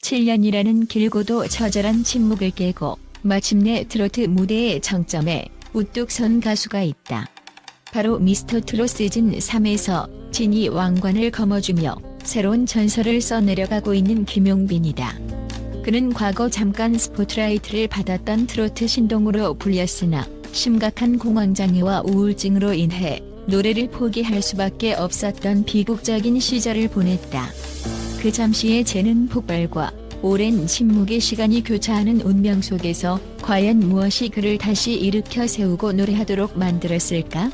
7년이라는 길고도 처절한 침묵을 깨고 마침내 트로트 무대의 정점에 우뚝 선 가수가 있다. 바로 미스터 트롯 시즌 3에서 진이 왕관을 거머쥐며 새로운 전설을 써내려가고 있는 김용빈이다. 그는 과거 잠깐 스포트라이트를 받았던 트로트 신동으로 불렸으나 심각한 공황장애와 우울증으로 인해 노래를 포기할 수밖에 없었던 비극적인 시절을 보냈다. 그 잠시의 재능 폭발과 오랜 침묵의 시간이 교차하는 운명 속에서 과연 무엇이 그를 다시 일으켜 세우고 노래하도록 만들었을까?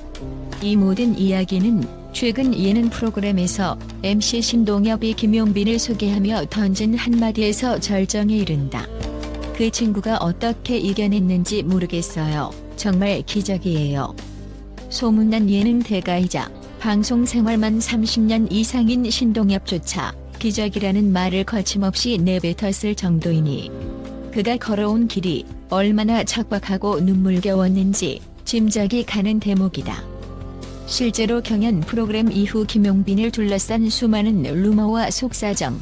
이 모든 이야기는 최근 예능 프로그램에서 MC 신동엽이 김용빈을 소개하며 던진 한마디에서 절정에 이른다. 그 친구가 어떻게 이겨냈는지 모르겠어요. 정말 기적이에요. 소문난 예능 대가이자 방송 생활만 30년 이상인 신동엽조차 기적이라는 말을 거침없이 내뱉었을 정도이니 그가 걸어온 길이 얼마나 척박하고 눈물겨웠는지 짐작이 가는 대목이다. 실제로 경연 프로그램 이후 김용빈을 둘러싼 수많은 루머와 속사정,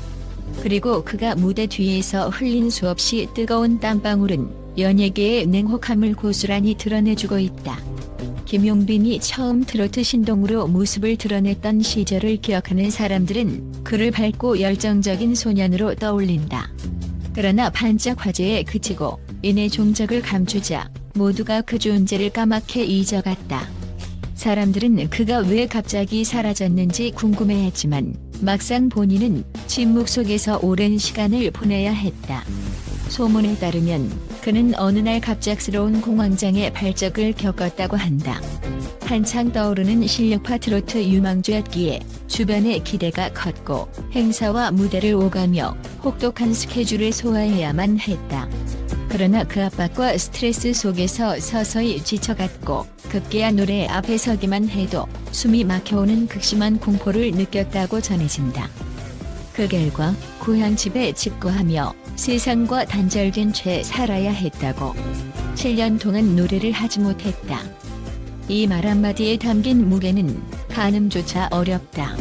그리고 그가 무대 뒤에서 흘린 수없이 뜨거운 땀방울은 연예계의 냉혹함을 고스란히 드러내주고 있다. 김용빈이 처음 트로트 신동으로 모습을 드러냈던 시절을 기억하는 사람들은 그를 밝고 열정적인 소년으로 떠올린다. 그러나 반짝 화제에 그치고 이내 종적을 감추자 모두가 그 존재를 까맣게 잊어갔다. 사람들은 그가 왜 갑자기 사라졌는지 궁금해했지만 막상 본인은 침묵 속에서 오랜 시간을 보내야 했다. 소문에 따르면 그는 어느 날 갑작스러운 공황장애 발작을 겪었다고 한다. 한창 떠오르는 실력파 트로트 유망주였기에 주변의 기대가 컸고 행사와 무대를 오가며 혹독한 스케줄을 소화해야만 했다. 그러나 그 압박과 스트레스 속에서 서서히 지쳐갔고 급기야 노래 앞에 서기만 해도 숨이 막혀오는 극심한 공포를 느꼈다고 전해진다. 그 결과 고향집에 집거하며 세상과 단절된 채 살아야 했다고. 7년 동안 노래를 하지 못했다. 이 말 한마디에 담긴 무게는 가늠조차 어렵다.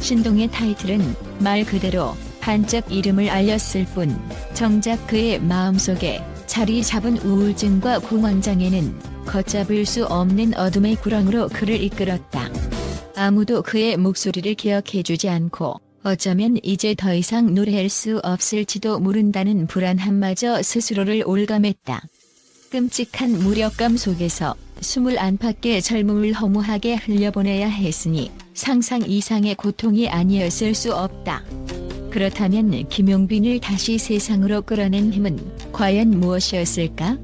신동의 타이틀은 말 그대로 반짝 이름을 알렸을 뿐 정작 그의 마음속에 자리 잡은 우울증과 공황장애는 걷잡을 수 없는 어둠의 구렁으로 그를 이끌었다. 아무도 그의 목소리를 기억해주지 않고 어쩌면 이제 더 이상 노래할 수 없을지도 모른다는 불안함마저 스스로를 올감했다. 끔찍한 무력감 속에서 숨을 안팎의 젊음을 허무하게 흘려보내야 했으니 상상 이상의 고통이 아니었을 수 없다. 그렇다면 김용빈을 다시 세상으로 끌어낸 힘은 과연 무엇이었을까?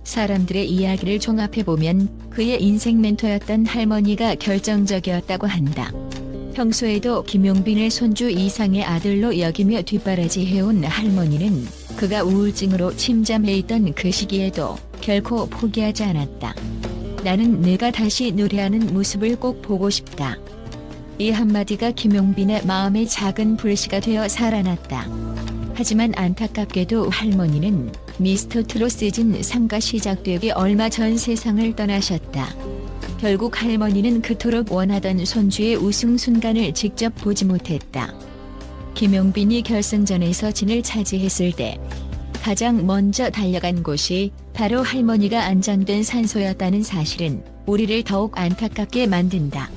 사람들의 이야기를 종합해보면 그의 인생 멘토였던 할머니가 결정적이었다고 한다. 평소에도 김용빈을 손주 이상의 아들로 여기며 뒷바라지해온 할머니는 그가 우울증으로 침잠해 있던 그 시기에도 결코 포기하지 않았다. 나는 내가 다시 노래하는 모습을 꼭 보고 싶다. 이 한마디가 김용빈의 마음에 작은 불씨가 되어 살아났다. 하지만 안타깝게도 할머니는 미스터 트롯 시즌 3가 시작되기 얼마 전 세상을 떠나셨다. 결국 할머니는 그토록 원하던 손주의 우승 순간을 직접 보지 못했다. 김용빈이 결승전에서 진을 차지했을 때 가장 먼저 달려간 곳이 바로 할머니가 안장된 산소였다는 사실은 우리를 더욱 안타깝게 만든다.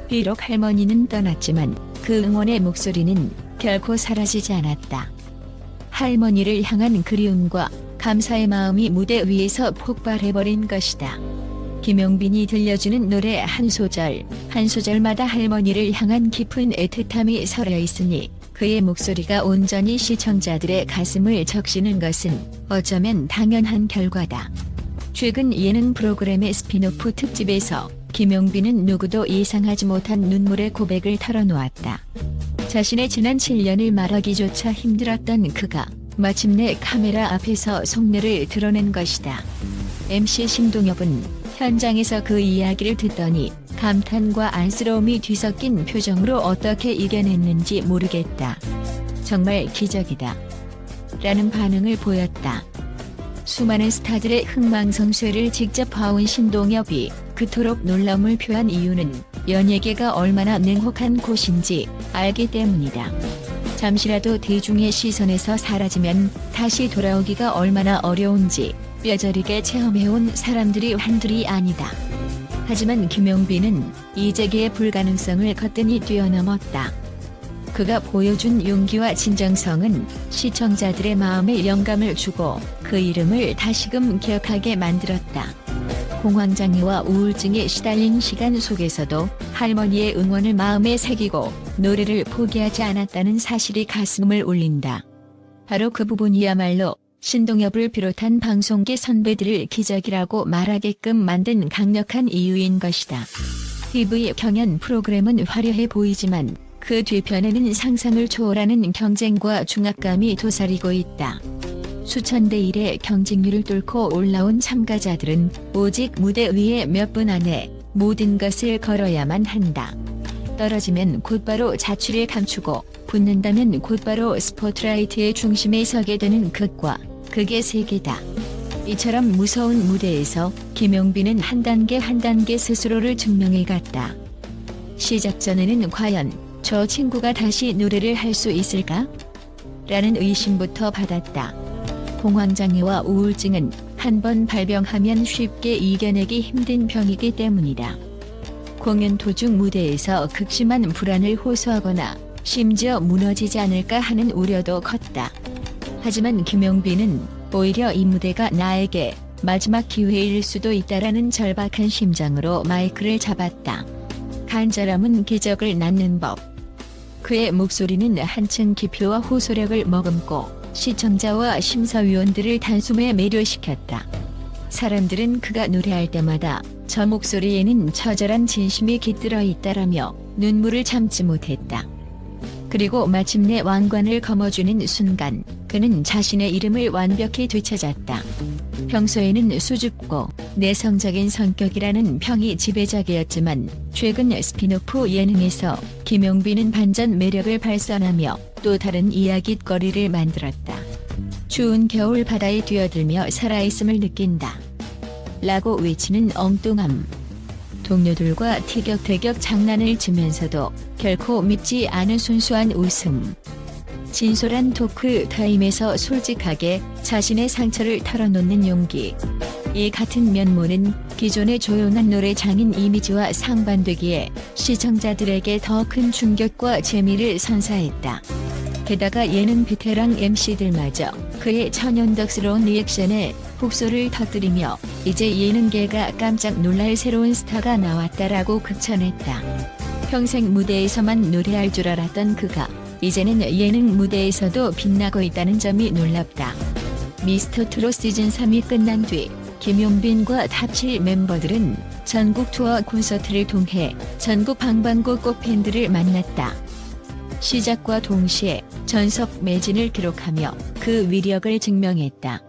비록 할머니는 떠났지만 그 응원의 목소리는 결코 사라지지 않았다. 할머니를 향한 그리움과 감사의 마음이 무대 위에서 폭발해버린 것이다. 김용빈이 들려주는 노래 한 소절, 한 소절마다 할머니를 향한 깊은 애틋함이 서려 있으니 그의 목소리가 온전히 시청자들의 가슴을 적시는 것은 어쩌면 당연한 결과다. 최근 예능 프로그램의 스핀오프 특집에서 김용빈은 누구도 예상하지 못한 눈물의 고백을 털어놓았다. 자신의 지난 7년을 말하기조차 힘들었던 그가 마침내 카메라 앞에서 속내를 드러낸 것이다. MC 신동엽은 현장에서 그 이야기를 듣더니 감탄과 안쓰러움이 뒤섞인 표정으로 어떻게 이겨냈는지 모르겠다. 정말 기적이다. 라는 반응을 보였다. 수많은 스타들의 흥망성쇠를 직접 봐온 신동엽이 그토록 놀라움을 표한 이유는 연예계가 얼마나 냉혹한 곳인지 알기 때문이다. 잠시라도 대중의 시선에서 사라지면 다시 돌아오기가 얼마나 어려운지 뼈저리게 체험해온 사람들이 한둘이 아니다. 하지만 김용빈은 이 재계의 불가능성을 거뜬히 뛰어넘었다. 그가 보여준 용기와 진정성은 시청자들의 마음에 영감을 주고 그 이름을 다시금 기억하게 만들었다. 공황장애와 우울증에 시달린 시간 속에서도 할머니의 응원을 마음에 새기고 노래를 포기하지 않았다는 사실이 가슴을 울린다. 바로 그 부분이야말로 신동엽을 비롯한 방송계 선배들을 기적이라고 말하게끔 만든 강력한 이유인 것이다. TV 경연 프로그램은 화려해 보이지만 그 뒤편에는 상상을 초월하는 경쟁과 중압감이 도사리고 있다. 수천 대 1의 경쟁률을 뚫고 올라온 참가자들은 오직 무대 위에 몇 분 안에 모든 것을 걸어야만 한다. 떨어지면 곧바로 자취를 감추고 붙는다면 곧바로 스포트라이트의 중심에 서게 되는 극과 극의 세계다. 이처럼 무서운 무대에서 김용빈은 한 단계 한 단계 스스로를 증명해갔다. 시작 전에는 과연 저 친구가 다시 노래를 할 수 있을까? 라는 의심부터 받았다. 공황장애와 우울증은 한번 발병하면 쉽게 이겨내기 힘든 병이기 때문이다. 공연 도중 무대에서 극심한 불안을 호소하거나 심지어 무너지지 않을까 하는 우려도 컸다. 하지만 김용빈은 오히려 이 무대가 나에게 마지막 기회일 수도 있다라는 절박한 심정으로 마이크를 잡았다. 간절함은 기적을 낳는 법. 그의 목소리는 한층 기표와 호소력을 머금고 시청자와 심사위원들을 단숨에 매료시켰다. 사람들은 그가 노래할 때마다 저 목소리에는 처절한 진심이 깃들어 있다라며 눈물을 참지 못했다. 그리고 마침내 왕관을 거머쥐는 순간 그는 자신의 이름을 완벽히 되찾았다. 평소에는 수줍고 내성적인 성격이라는 평이 지배적이었지만 최근 스피노프 예능에서 김용빈은 반전 매력을 발산하며 또 다른 이야깃거리를 만들었다. 추운 겨울 바다에 뛰어들며 살아있음을 느낀다. 라고 외치는 엉뚱함. 동료들과 티격태격 장난을 치면서도 결코 밉지 않은 순수한 웃음. 진솔한 토크 타임에서 솔직하게 자신의 상처를 털어놓는 용기. 이 같은 면모는 기존의 조용한 노래장인 이미지와 상반되기에 시청자들에게 더 큰 충격과 재미를 선사했다. 게다가 예능 베테랑 MC들마저 그의 천연덕스러운 리액션에 폭소를 터뜨리며 이제 예능계가 깜짝 놀랄 새로운 스타가 나왔다라고 극찬했다. 평생 무대에서만 노래할 줄 알았던 그가 이제는 예능 무대에서도 빛나고 있다는 점이 놀랍다. 미스터트롯 시즌3이 끝난 뒤 김용빈과 탑7 멤버들은 전국 투어 콘서트를 통해 전국 방방곡곡 팬들을 만났다. 시작과 동시에 전석 매진을 기록하며 그 위력을 증명했다.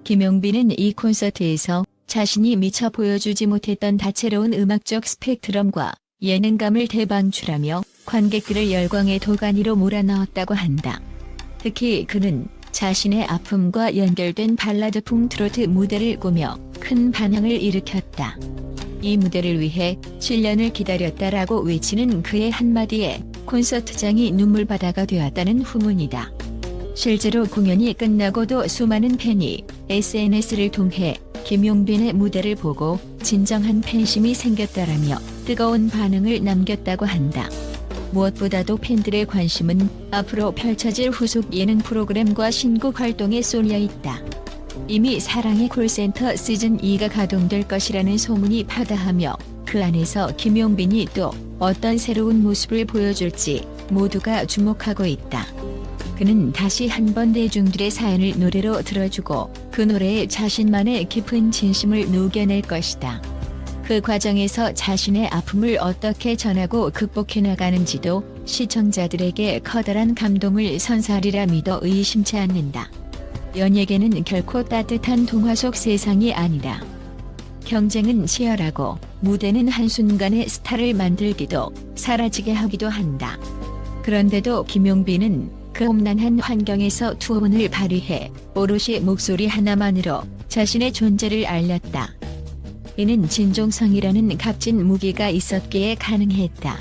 김용빈은 이 콘서트에서 자신이 미처 보여주지 못했던 다채로운 음악적 스펙트럼과 예능감을 대방출하며 관객들을 열광의 도가니로 몰아넣었다고 한다. 특히 그는 자신의 아픔과 연결된 발라드풍 트로트 무대를 꾸며 큰 반향을 일으켰다. 이 무대를 위해 7년을 기다렸다라고 외치는 그의 한마디에 콘서트장이 눈물바다가 되었다는 후문이다. 실제로 공연이 끝나고도 수많은 팬이 SNS를 통해 김용빈의 무대를 보고 진정한 팬심이 생겼다라며 뜨거운 반응을 남겼다고 한다. 무엇보다도 팬들의 관심은 앞으로 펼쳐질 후속 예능 프로그램과 신곡 활동에 쏠려 있다. 이미 사랑의 콜센터 시즌2가 가동될 것이라는 소문이 파다하며 그 안에서 김용빈이 또 어떤 새로운 모습을 보여줄지 모두가 주목하고 있다. 그는 다시 한번 대중들의 사연을 노래로 들어주고 그 노래에 자신만의 깊은 진심을 녹여낼 것이다. 그 과정에서 자신의 아픔을 어떻게 전하고 극복해 나가는지도 시청자들에게 커다란 감동을 선사하리라 믿어 의심치 않는다. 연예계는 결코 따뜻한 동화 속 세상이 아니라 경쟁은 치열하고 무대는 한순간에 스타를 만들기도 사라지게 하기도 한다. 그런데도 김용빈은 그 험난한 환경에서 투혼을 발휘해 오롯이 목소리 하나만으로 자신의 존재를 알렸다. 이는 진종성이라는 값진 무기가 있었기에 가능했다.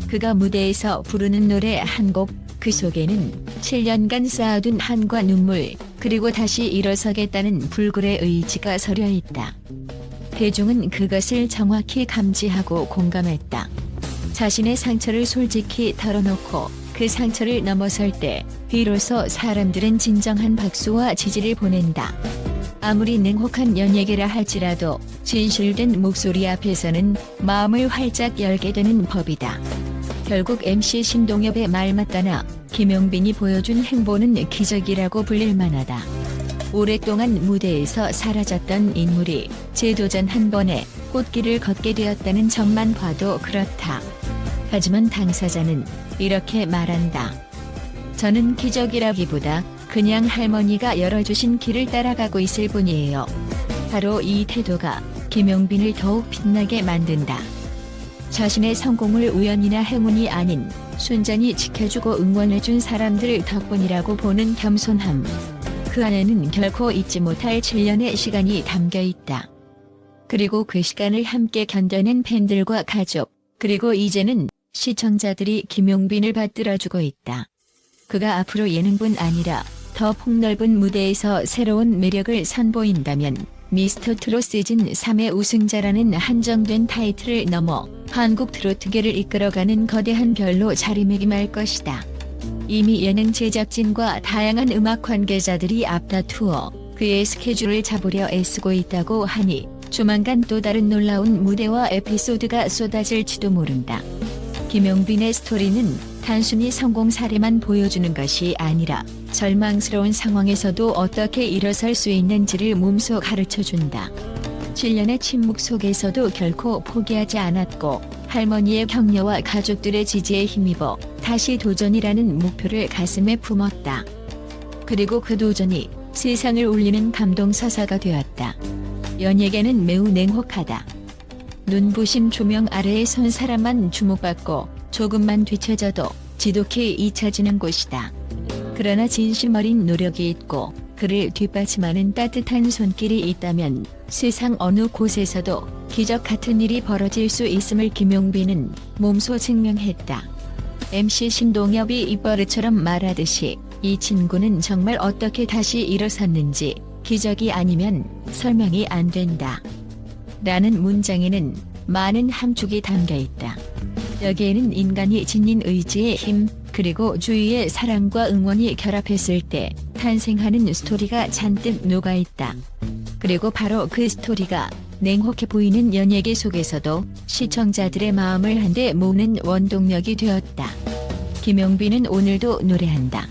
그가 무대에서 부르는 노래 한 곡, 그 그 속에는 7년간 쌓아둔 한과 눈물, 그리고 다시 일어서겠다는 불굴의 의지가 서려 있다. 대중은 그것을 정확히 감지하고 공감했다. 자신의 상처를 솔직히 털어놓고 그 상처를 넘어설 때 비로소 사람들은 진정한 박수와 지지를 보낸다. 아무리 냉혹한 연예계라 할지라도 진실된 목소리 앞에서는 마음을 활짝 열게 되는 법이다. 결국 MC 신동엽의 말 맞다나 김용빈이 보여준 행보는 기적이라고 불릴 만하다. 오랫동안 무대에서 사라졌던 인물이 재도전 한 번에 꽃길을 걷게 되었다는 점만 봐도 그렇다. 하지만 당사자는 이렇게 말한다. 저는 기적이라기보다 그냥 할머니가 열어주신 길을 따라가고 있을 뿐이에요. 바로 이 태도가 김용빈을 더욱 빛나게 만든다. 자신의 성공을 우연이나 행운이 아닌 순전히 지켜주고 응원해준 사람들 덕분이라고 보는 겸손함. 그 안에는 결코 잊지 못할 7년의 시간이 담겨 있다. 그리고 그 시간을 함께 견뎌낸 팬들과 가족, 그리고 이제는 시청자들이 김용빈을 받들어주고 있다. 그가 앞으로 예능뿐 아니라 더 폭넓은 무대에서 새로운 매력을 선보인다면 미스터 트롯 시즌 3의 우승자라는 한정된 타이틀을 넘어 한국 트로트계를 이끌어가는 거대한 별로 자리매김할 것이다. 이미 예능 제작진과 다양한 음악 관계자들이 앞다투어 그의 스케줄을 잡으려 애쓰고 있다고 하니 조만간 또 다른 놀라운 무대와 에피소드가 쏟아질지도 모른다. 김용빈의 스토리는 단순히 성공 사례만 보여주는 것이 아니라 절망스러운 상황에서도 어떻게 일어설 수 있는지를 몸소 가르쳐준다. 7년의 침묵 속에서도 결코 포기하지 않았고 할머니의 격려와 가족들의 지지에 힘입어 다시 도전이라는 목표를 가슴에 품었다. 그리고 그 도전이 세상을 울리는 감동서사가 되었다. 연예계는 매우 냉혹하다. 눈부심 조명 아래에 선 사람만 주목받고 조금만 뒤처져도 지독히 잊혀지는 곳이다. 그러나 진심 어린 노력이 있고 그를 뒷받침하는 따뜻한 손길이 있다면 세상 어느 곳에서도 기적 같은 일이 벌어질 수 있음을 김용빈은 몸소 증명했다. MC 신동엽이 입버릇처럼 말하듯이 이 친구는 정말 어떻게 다시 일어섰는지 기적이 아니면 설명이 안 된다. 라는 문장에는 많은 함축이 담겨 있다. 여기에는 인간이 지닌 의지의 힘, 그리고 주위의 사랑과 응원이 결합했을 때 탄생하는 스토리가 잔뜩 녹아있다. 그리고 바로 그 스토리가 냉혹해 보이는 연예계 속에서도 시청자들의 마음을 한데 모으는 원동력이 되었다. 김용빈은 오늘도 노래한다.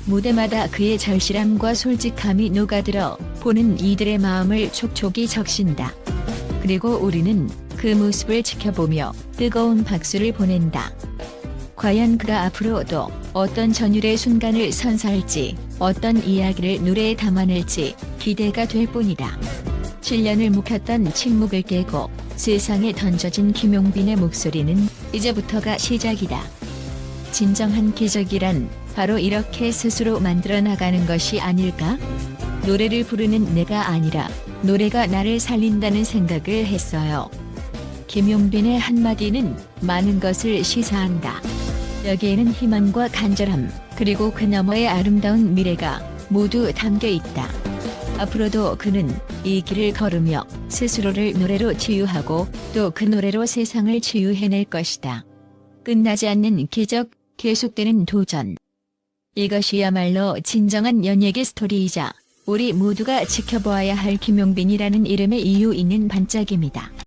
무대마다 그의 절실함과 솔직함이 녹아들어 보는 이들의 마음을 촉촉이 적신다. 그리고 우리는 그 모습을 지켜보며 뜨거운 박수를 보낸다. 과연 그가 앞으로도 어떤 전율의 순간을 선사할지, 어떤 이야기를 노래에 담아낼지 기대가 될 뿐이다. 7년을 묵혔던 침묵을 깨고 세상에 던져진 김용빈의 목소리는 이제부터가 시작이다. 진정한 기적이란 바로 이렇게 스스로 만들어 나가는 것이 아닐까? 노래를 부르는 내가 아니라 노래가 나를 살린다는 생각을 했어요. 김용빈의 한마디는 많은 것을 시사한다. 여기에는 희망과 간절함, 그리고 그 너머의 아름다운 미래가 모두 담겨 있다. 앞으로도 그는 이 길을 걸으며 스스로를 노래로 치유하고 또 그 노래로 세상을 치유해낼 것이다. 끝나지 않는 기적, 계속되는 도전. 이것이야말로 진정한 연예계 스토리이자 우리 모두가 지켜보아야 할 김용빈이라는 이름의 이유 있는 반짝임이다.